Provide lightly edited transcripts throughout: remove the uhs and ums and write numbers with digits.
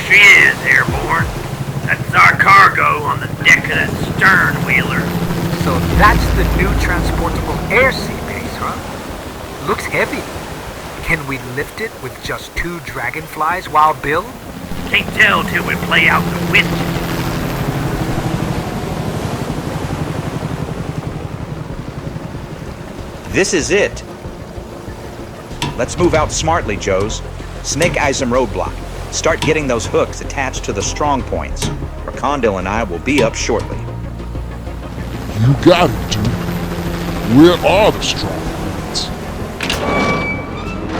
she is, Airborne. That's our cargo on the deck of that stern wheeler. So that's the new transportable air sea base, huh? Looks heavy. Can we lift it with just 2 dragonflies, Wild Bill? Can't tell till we play out the winch. This is it. Let's move out smartly, Joes. Snake eyes some roadblock. Start getting those hooks attached to the strong points, or Condell and I will be up shortly. You got it, dude. Where are the strong points?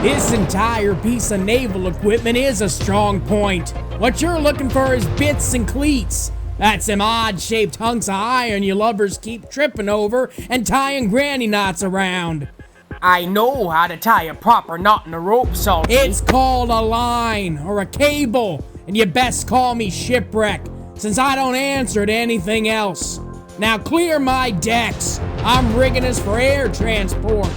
This entire piece of naval equipment is a strong point. What you're looking for is bits and cleats. That's them odd-shaped hunks of iron you lovers keep tripping over and tying granny knots around. I know how to tie a proper knot in a rope, Salty. It's called a line or a cable, and you best call me Shipwreck, since I don't answer to anything else. Now clear my decks. I'm rigging us for air transport.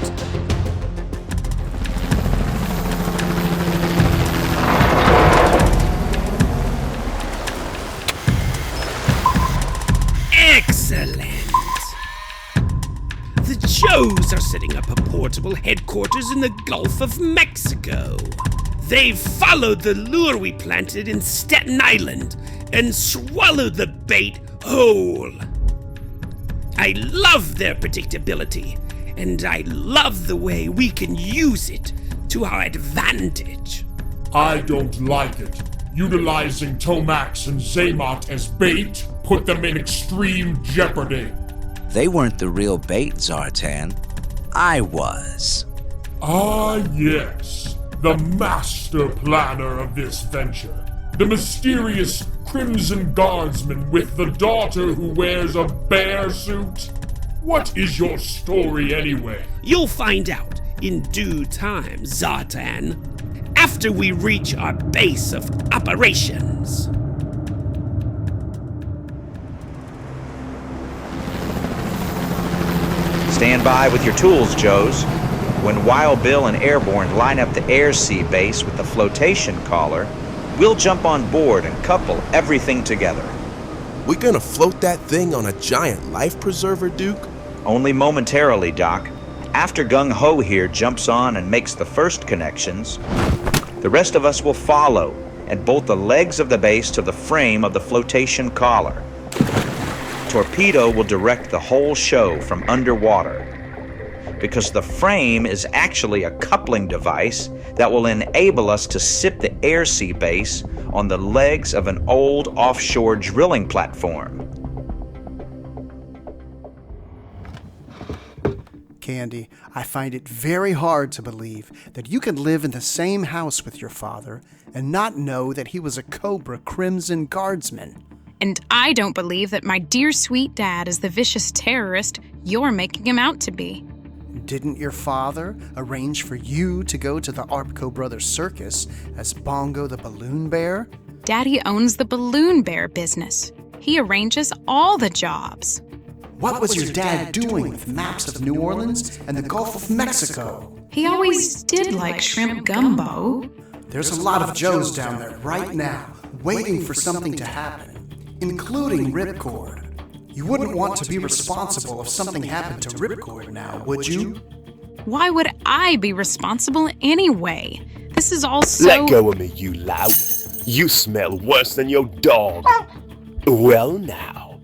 Excellent. The Joes are setting up a portable headquarters in the Gulf of Mexico. They've followed the lure we planted in Staten Island and swallowed the bait whole. I love their predictability, and I love the way we can use it to our advantage. I don't like it. Utilizing Tomax and Zaymot as bait put them in extreme jeopardy. They weren't the real bait, Zartan. I was. Ah, yes. The master planner of this venture. The mysterious Crimson Guardsman with the daughter who wears a bear suit. What is your story anyway? You'll find out in due time, Zartan, after we reach our base of operations. Stand by with your tools, Joes. When Wild Bill and Airborne line up the air sea base with the flotation collar, we'll jump on board and couple everything together. We gonna float that thing on a giant life preserver, Duke? Only momentarily, Doc. After Gung Ho here jumps on and makes the first connections, the rest of us will follow and bolt the legs of the base to the frame of the flotation collar. Torpedo will direct the whole show from underwater, because the frame is actually a coupling device that will enable us to sit the air sea base on the legs of an old offshore drilling platform. Candy, I find it very hard to believe that you can live in the same house with your father and not know that he was a Cobra Crimson Guardsman. And I don't believe that my dear sweet dad is the vicious terrorist you're making him out to be. Didn't your father arrange for you to go to the Arpco Brothers Circus as Bongo the Balloon Bear? Daddy owns the Balloon Bear business. He arranges all the jobs. What was your dad doing with maps of New Orleans and the Gulf of Mexico? He always did like shrimp gumbo. There's a lot of Joes down there right now, waiting for something to happen, including Ripcord. You wouldn't want to be responsible if something happened to Ripcord now, would you? Why would I be responsible anyway? This is all so... Let go of me, you lout. You smell worse than your dog. Well now,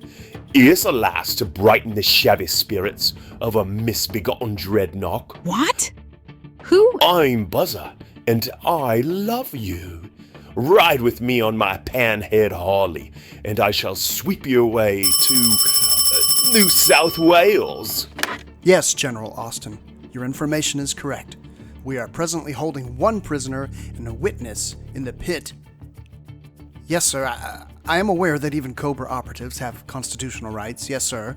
here's a lass to brighten the shabby spirits of a misbegotten dreadnought. What? Who? I'm Buzzer, and I love you. Ride with me on my panhead Harley, and I shall sweep you away to New South Wales. Yes, General Austin. Your information is correct. We are presently holding one prisoner and a witness in the pit. Yes, sir. I am aware that even Cobra operatives have constitutional rights. Yes, sir.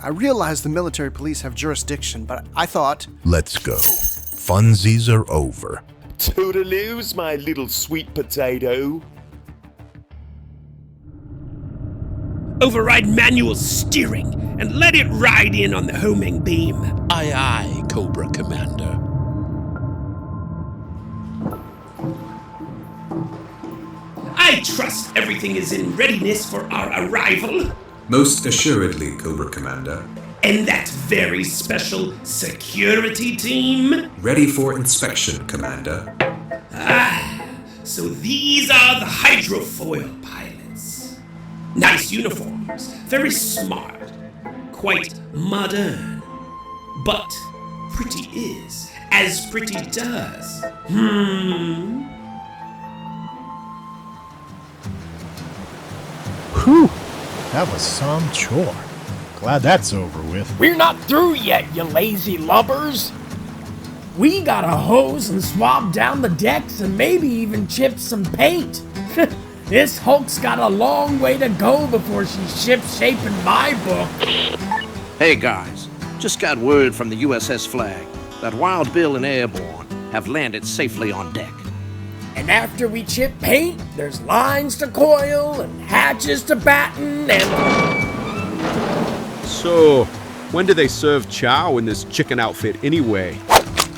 I realize the military police have jurisdiction, but I thought... Let's go. Funsies are over. Toodaloos, my little sweet potato. Override manual steering and let it ride in on the homing beam. Aye, aye, Cobra Commander. I trust everything is in readiness for our arrival. Most assuredly, Cobra Commander. And that very special security team? Ready for inspection, Commander. So these are the Hydrofoil pilots. Nice uniforms, very smart, quite modern. But pretty is as pretty does. Whew, that was some chore. Glad that's over with. We're not through yet, you lazy lubbers. We gotta hose and swab down the decks and maybe even chip some paint. This Hulk's got a long way to go before she's ship-shape in my book. Hey guys, just got word from the USS Flag that Wild Bill and Airborne have landed safely on deck. And after we chip paint, there's lines to coil and hatches to batten and... So, when do they serve chow in this chicken outfit anyway?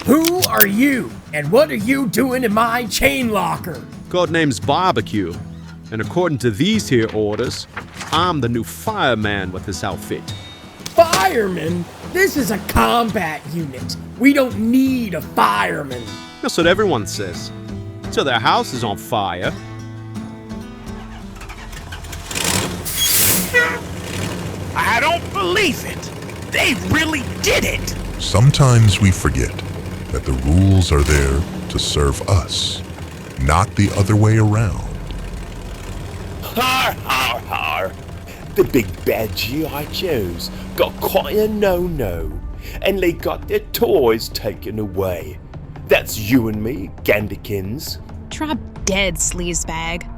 Who are you? And what are you doing in my chain locker? Codename's Barbecue. And according to these here orders, I'm the new fireman with this outfit. Fireman? This is a combat unit. We don't need a fireman. That's what everyone says. Till their house is on fire. I don't believe it. They really did it. Sometimes we forget that the rules are there to serve us, not the other way around. Har, har, har. The big bad G.I. Joes got quite a no-no, and they got their toys taken away. That's you and me, Gandikins. Drop dead, sleazebag.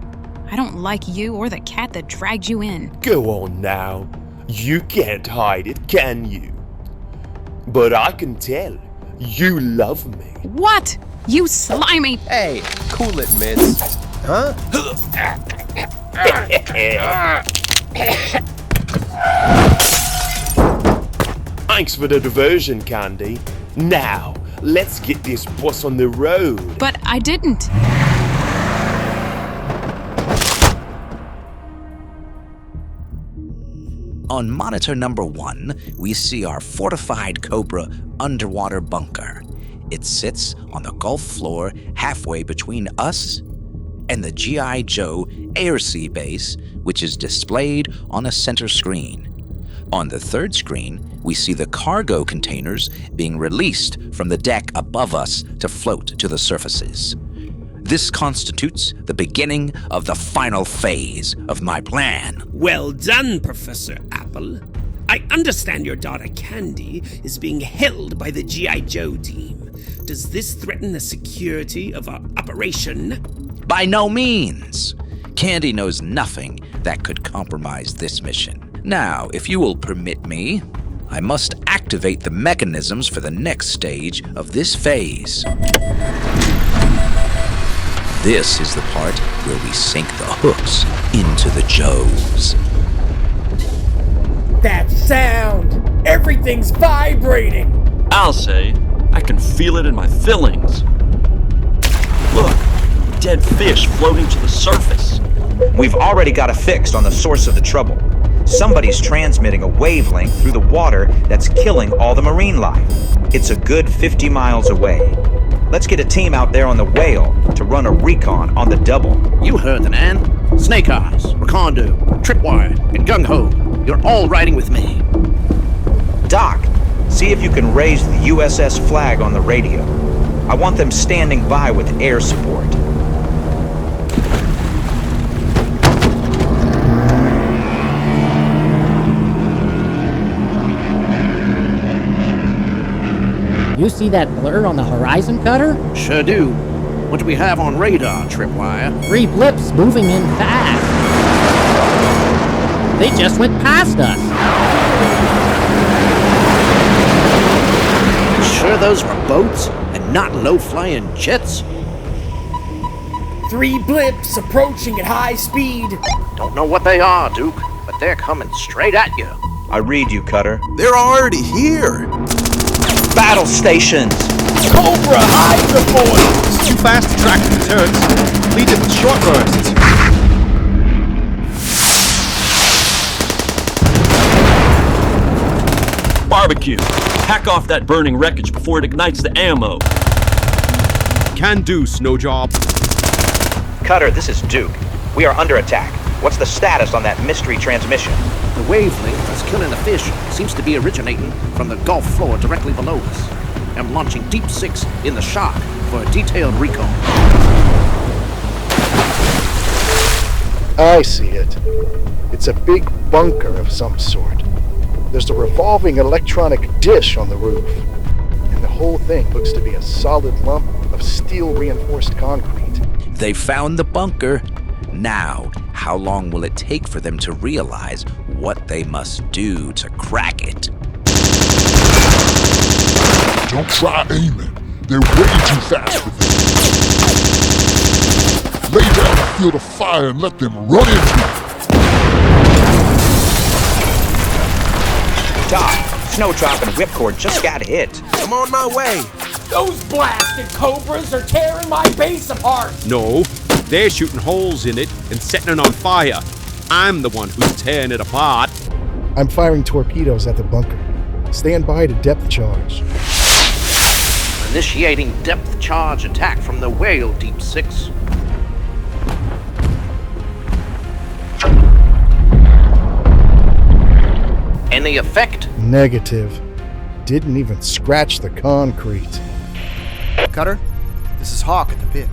I don't like you or the cat that dragged you in. Go on now. You can't hide it, can you? But I can tell. You love me. What? You slimy... Hey, cool it, miss. Huh? Thanks for the diversion, Candy. Now, let's get this bus on the road. But I didn't. On monitor number 1, we see our fortified Cobra underwater bunker. It sits on the Gulf floor halfway between us and the G.I. Joe air-sea base, which is displayed on a center screen. On the third screen, we see the cargo containers being released from the deck above us to float to the surfaces. This constitutes the beginning of the final phase of my plan. Well done, Professor Apple. I understand your daughter Candy is being held by the G.I. Joe team. Does this threaten the security of our operation? By no means. Candy knows nothing that could compromise this mission. Now, if you will permit me, I must activate the mechanisms for the next stage of this phase. This is the part where we sink the hooks into the Joes. That sound! Everything's vibrating! I'll say, I can feel it in my fillings. Look, dead fish floating to the surface. We've already got a fix on the source of the trouble. Somebody's transmitting a wavelength through the water that's killing all the marine life. It's a good 50 miles away. Let's get a team out there on the Whale to run a recon on the double. You heard the man. Snake Eyes, Rakondu, Tripwire, and Gung Ho. You're all riding with me. Doc, see if you can raise the USS Flag on the radio. I want them standing by with air support. You see that blur on the horizon cutter? Sure do. What do we have on radar, Tripwire? 3 blips moving in fast. They just went past us. Sure those were boats and not low-flying jets? 3 blips approaching at high speed. Don't know what they are, Duke, but they're coming straight at you. I read you, Cutter. They're already here. Battle stations! Cobra, Hydrofoil! Too fast to track the turrets. Lead it with short bursts. Barbeque. Hack off that burning wreckage before it ignites the ammo. Can do, Snowjob. Cutter, this is Duke. We are under attack. What's the status on that mystery transmission? The wavelength that's killing the fish seems to be originating from the Gulf floor directly below us. I'm launching Deep 6 in the shock for a detailed recon. I see it. It's a big bunker of some sort. There's a revolving electronic dish on the roof, and the whole thing looks to be a solid lump of steel-reinforced concrete. They found the bunker. Now, how long will it take for them to realize what they must do to crack it? Don't try aiming. They're way too fast for this. Lay down a field of fire and let them run into it. Doc, Snowdrop and Whipcord just got hit. I'm on my way. Those blasted Cobras are tearing my base apart. No, they're shooting holes in it and setting it on fire. I'm the one who's tearing it apart. I'm firing torpedoes at the bunker. Stand by to depth charge. Initiating depth charge attack from the whale, Deep 6. Any effect? Negative. Didn't even scratch the concrete. Cutter, this is Hawk at the pit.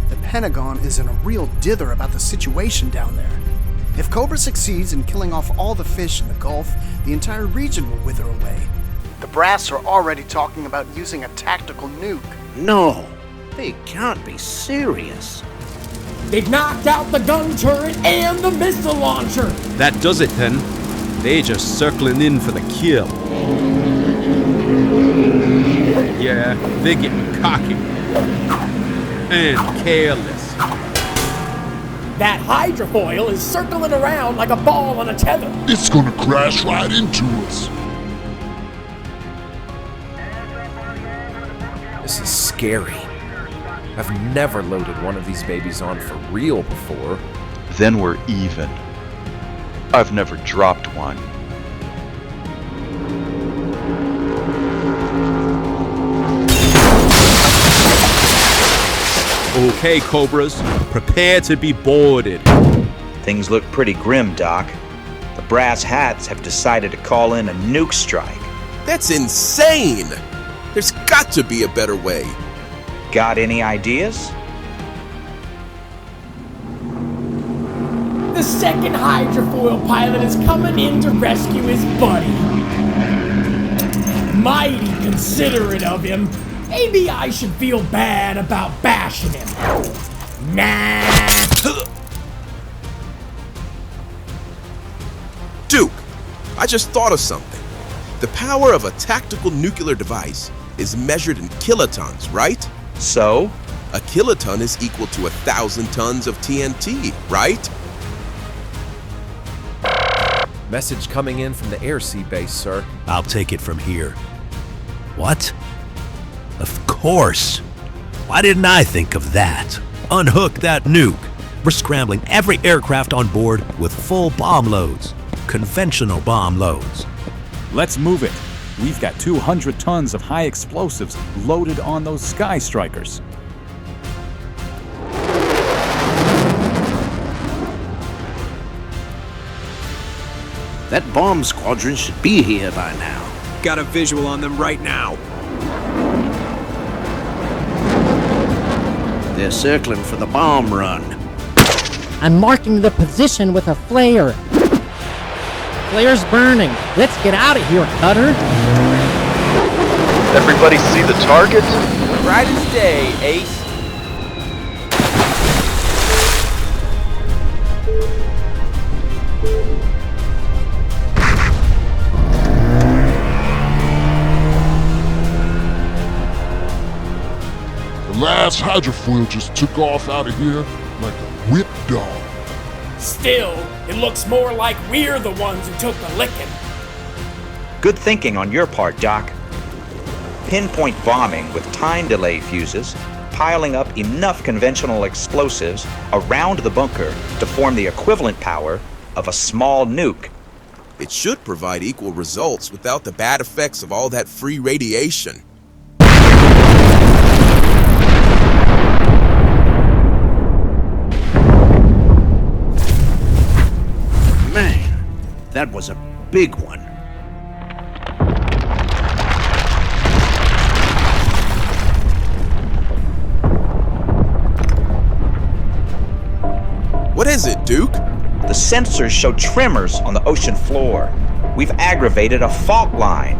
The Pentagon is in a real dither about the situation down there. If Cobra succeeds in killing off all the fish in the Gulf, the entire region will wither away. The brass are already talking about using a tactical nuke. No, they can't be serious. They've knocked out the gun turret and the missile launcher. That does it then. They're just circling in for the kill. Yeah, they're getting cocky and careless. That hydrofoil is circling around like a ball on a tether. It's gonna crash right into us. This is scary. I've never loaded one of these babies on for real before. Then we're even. I've never dropped one. Okay, Cobras, prepare to be boarded. Things look pretty grim, Doc. The brass hats have decided to call in a nuke strike. That's insane! There's got to be a better way. Got any ideas? The second hydrofoil pilot is coming in to rescue his buddy. Mighty considerate of him. Maybe I should feel bad about bashing him. Nah. Duke, I just thought of something. The power of a tactical nuclear device is measured in kilotons, right? So? A kiloton is equal to 1,000 tons of TNT, right? Message coming in from the air-sea base, sir. I'll take it from here. What? Of course. Why didn't I think of that? Unhook that nuke. We're scrambling every aircraft on board with full bomb loads. Conventional bomb loads. Let's move it. We've got 200 tons of high explosives loaded on those Sky Strikers. That bomb squadron should be here by now. Got a visual on them right now. They're circling for the bomb run. I'm marking the position with a flare. Flare's burning. Let's get out of here, Cutter. Everybody see the target? Bright as day, Ace. The last hydrofoil just took off out of here like a whipped dog. Still, it looks more like we're the ones who took the licking. Good thinking on your part, Doc. Pinpoint bombing with time delay fuses, piling up enough conventional explosives around the bunker to form the equivalent power of a small nuke. It should provide equal results without the bad effects of all that free radiation. Man, that was a big one. What is it, Duke? The sensors show tremors on the ocean floor. We've aggravated a fault line.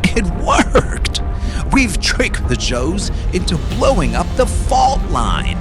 It worked! We've tricked the Joes into blowing up the fault line.